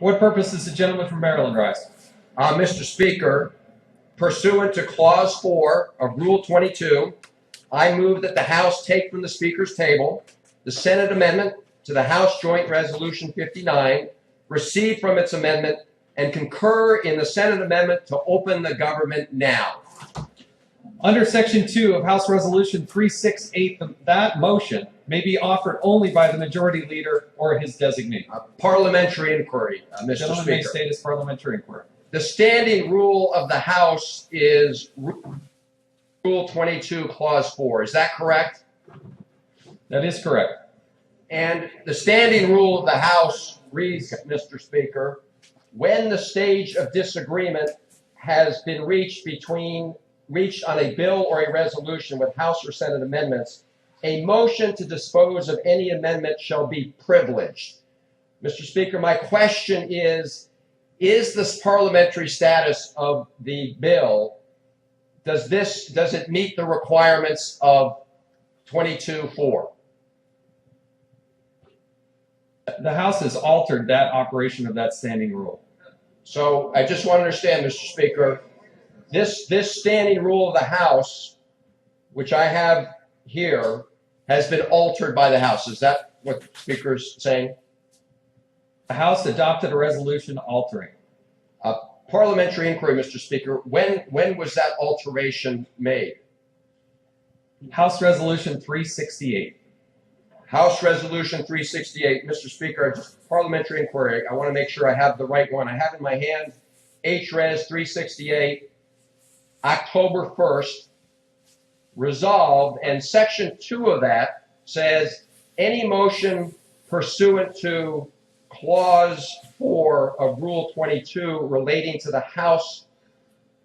What purpose does the gentleman from Maryland rise? Mr. Speaker, pursuant to Clause 4 of Rule 22, I move that the House take from the Speaker's table the Senate amendment to the House Joint Resolution 59, receive from its amendment, and concur in the Senate amendment to open the government now. Under Section 2 of House Resolution 368, that motion may be offered only by the majority leader or his designee. Parliamentary inquiry, The Mr. gentleman may Speaker. state his parliamentary inquiry. The standing rule of the House is Rule 22, Clause 4. Is that correct? That is correct. And the standing rule of the House reads, Mr. Speaker, when the stage of disagreement has been reached on a bill or a resolution with House or Senate amendments, a motion to dispose of any amendment shall be privileged. Mr. Speaker, my question is this parliamentary status of the bill, does it meet the requirements of 22.4? The House has altered that operation of that standing rule. So I just want to understand, Mr. Speaker, this standing rule of the House, which I have here, has been altered by the House. Is that what the Speaker is saying? The House adopted a resolution altering. Parliamentary inquiry, Mr. Speaker. When was that alteration made? House Resolution 368. House Resolution 368. Mr. Speaker, parliamentary inquiry. I want to make sure I have the right one. I have in my hand H.Res. 368, October 1st, resolved, and Section 2 of that says any motion pursuant to Clause 4 of Rule 22 relating to the House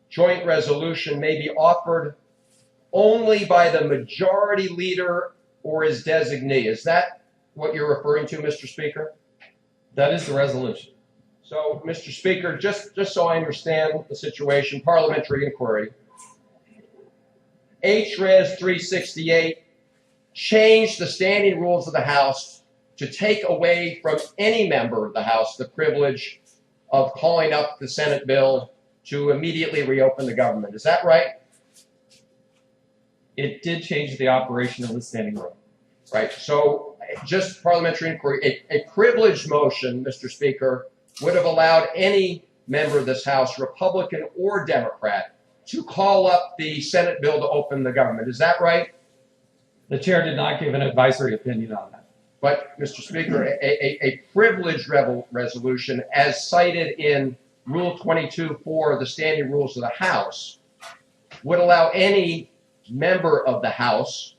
joint resolution may be offered only by the majority leader or his designee. Is that what you're referring to, Mr. Speaker? That is the resolution. So, Mr. Speaker, just so I understand the situation, parliamentary inquiry. H.Res. 368 changed the standing rules of the House to take away from any member of the House the privilege of calling up the Senate bill to immediately reopen the government. Is that right? It did change the operation of the standing rule. Right. So, just parliamentary inquiry. A privileged motion, Mr. Speaker, would have allowed any member of this House, Republican or Democrat, to call up the Senate bill to open the government. Is that right? The chair did not give an advisory opinion on that. But, Mr. Speaker, a privileged resolution, as cited in Rule 22.4 of the standing rules of the House, would allow any member of the House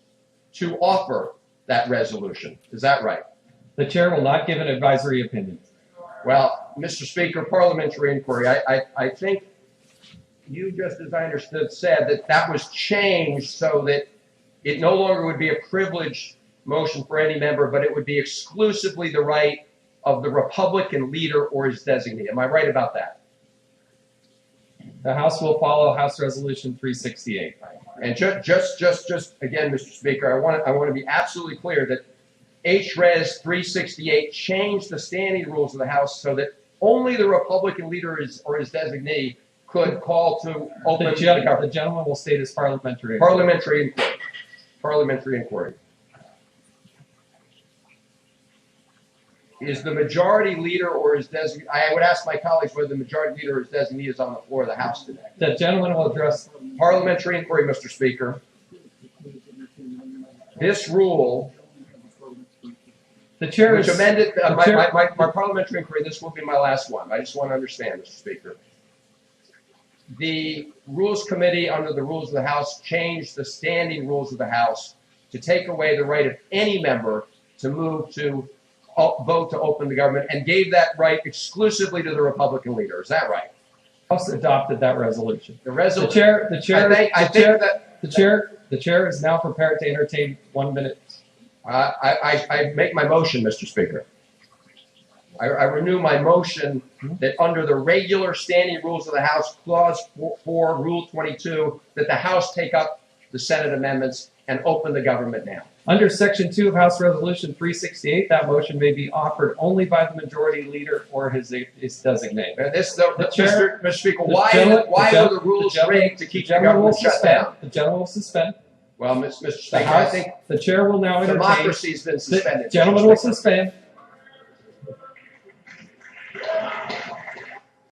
to offer that resolution. Is that right? The chair will not give an advisory opinion. Well, Mr. Speaker, parliamentary inquiry. I think you, just as I understood, said that was changed so that it no longer would be a privileged motion for any member, but it would be exclusively the right of the Republican leader or his designee. Am I right about that? The House will follow House Resolution 368. And just again, Mr. Speaker, I want to be absolutely clear that H.Res. 368 changed the standing rules of the House so that only the Republican leader or his designee could call to open the government. The gentleman will state his parliamentary inquiry. Parliamentary inquiry. Parliamentary inquiry. Is the majority leader or his designee? I would ask my colleagues whether the majority leader or his designee is on the floor of the House today. The gentleman will address. Parliamentary inquiry, Mr. Speaker. This rule, The chair which is amended the chair- my parliamentary inquiry. This will be my last one. I just want to understand, Mr. Speaker. The Rules Committee, under the rules of the House, changed the standing rules of the House to take away the right of any member to move to vote to open the government, and gave that right exclusively to the Republican leader. Is that right? House adopted that resolution. The resolution. The chair is now prepared to entertain 1 minute. I make my motion, Mr. Speaker. I renew my motion that under the regular standing rules of the House, Clause 4, Rule 22, that the House take up the Senate amendments and open the government now. Under Section 2 of House Resolution 368, that motion may be offered only by the majority leader or his designate. And chair- Mr. Speaker, the why gentleman- are the the rules gentleman- rigged to keep the gentleman will government shut suspend. down? The gentleman will suspend. Well, Mr. The Speaker, I House, think the chair will now entertain. democracy's been The suspended. Mr. gentleman will Speaker. suspend.